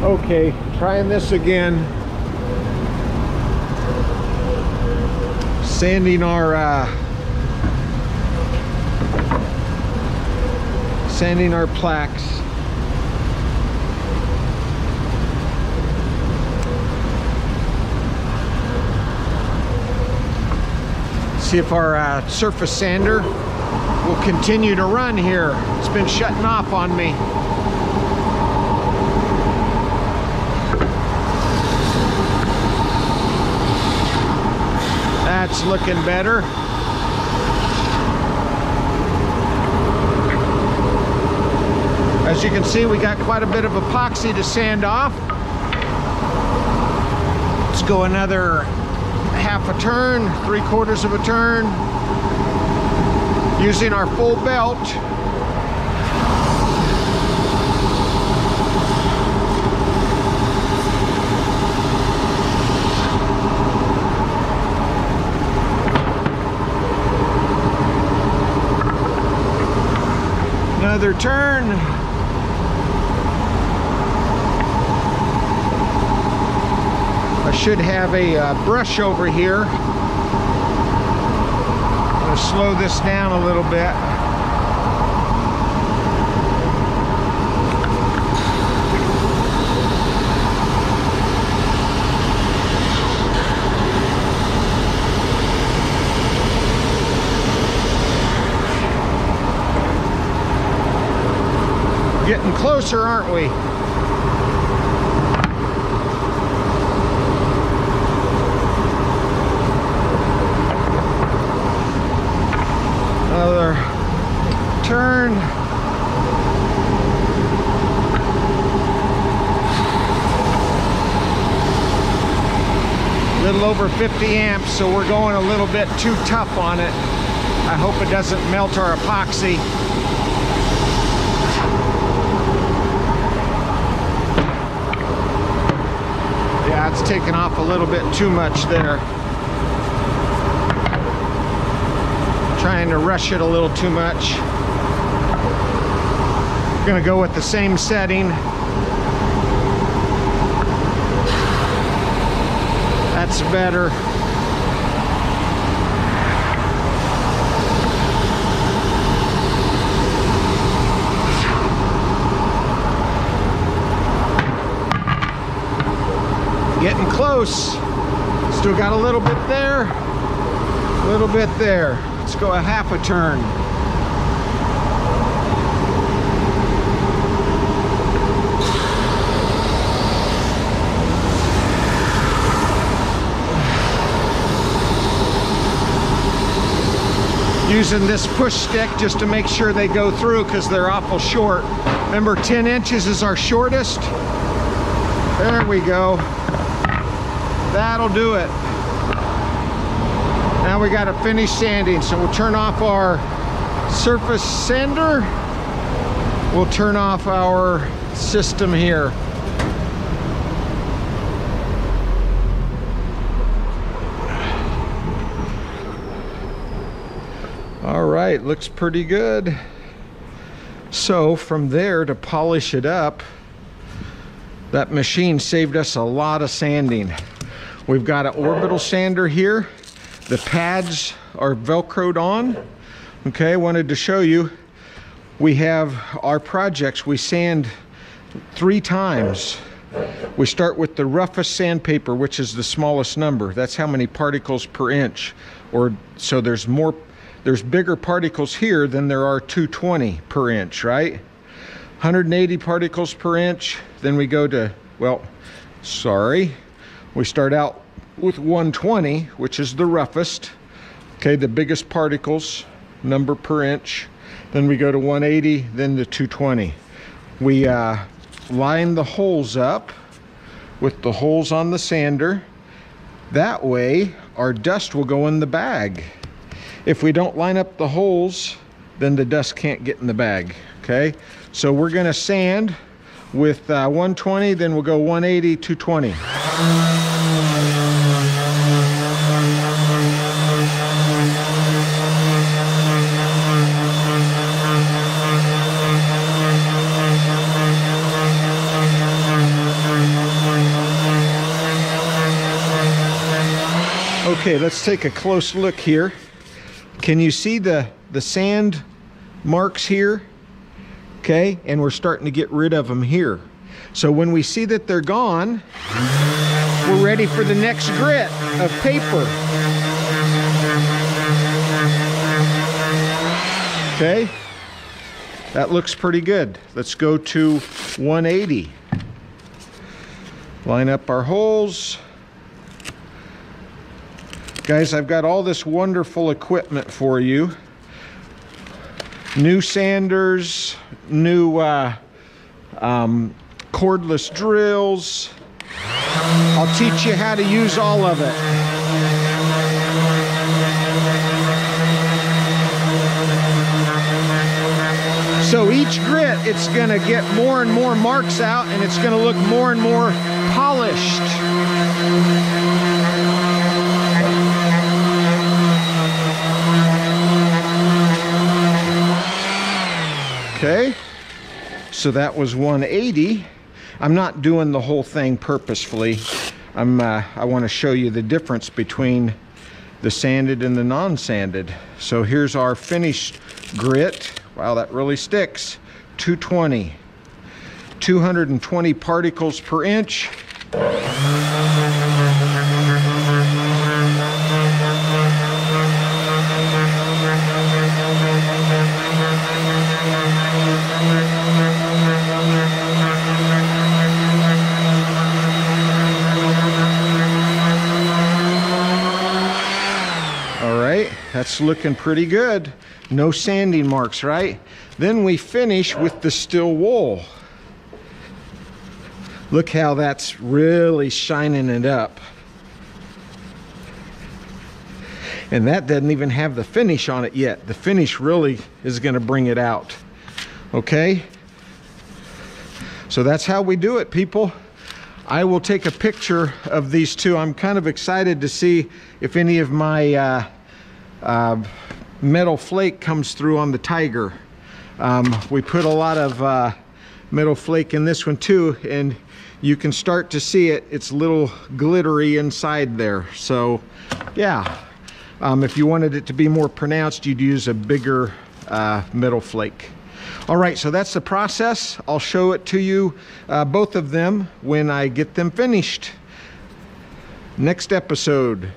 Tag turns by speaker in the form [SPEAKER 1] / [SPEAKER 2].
[SPEAKER 1] Okay, trying this again. Sanding our plaques. See if our surface sander will continue to run here. It's been shutting off on me. That's looking better. As you can see, we got quite a bit of epoxy to sand off. Let's go another half a turn, 3/4 of a turn, using our full belt. Another turn. I should have a brush over here. I'm going to slow this down a little bit. Getting closer, aren't we? Another turn. A little over 50 amps, so we're going a little bit too tough on it. I hope it doesn't melt our epoxy. Yeah, it's taken off a little bit too much there. Trying to rush it a little too much. Gonna go with the same setting. That's better. Getting close. Still got a little bit there, a little bit there. Let's go a half a turn. Using this push stick just to make sure they go through because they're awful short. Remember, 10 inches is our shortest. There we go. That'll do it. Now we got to finish sanding, so we'll turn off our surface sander. We'll turn off our system here. All right, looks pretty good. So from there, to polish it up, that machine saved us a lot of sanding. We've got an orbital sander here. The pads are Velcroed on. Okay, wanted to show you. We have our projects, we sand 3 times. We start with the roughest sandpaper, which is the smallest number. That's how many particles per inch. Or so there's bigger particles here than there are 220 per inch, right? 180 particles per inch. Then we go to, well, sorry. We start out with 120, which is the roughest. Okay, the biggest particles, number per inch. Then we go to 180, then to 220. We line the holes up with the holes on the sander. That way, our dust will go in the bag. If we don't line up the holes, then the dust can't get in the bag, okay? So we're gonna sand with 120, then we'll go 180, 220. Okay, let's take a close look here. Can you see the sand marks here? Okay, and we're starting to get rid of them here. So when we see that they're gone, we're ready for the next grit of paper. Okay, that looks pretty good. Let's go to 180. Line up our holes. Guys, I've got all this wonderful equipment for you. New sanders, new cordless drills. I'll teach you how to use all of it. So each grit, it's gonna get more and more marks out, and it's gonna look more and more polished. Okay, so that was 180. I'm not doing the whole thing purposefully. I want to show you the difference between the sanded and the non-sanded. So here's our finished grit. Wow, that really sticks. 220. 220 particles per inch. That's looking pretty good. No sanding marks, right? Then we finish with the still wool. Look how that's really shining it up. And that doesn't even have the finish on it yet. The finish really is going to bring it out. Okay? So that's how we do it, people. I will take a picture of these two. I'm kind of excited to see if any of my metal flake comes through on the Tiger. We put a lot of metal flake in this one too, and you can start to see it. It's a little glittery inside there. So yeah, if you wanted it to be more pronounced, you'd use a bigger metal flake. All right, so that's the process. I'll show it to you, both of them, when I get them finished. Next episode.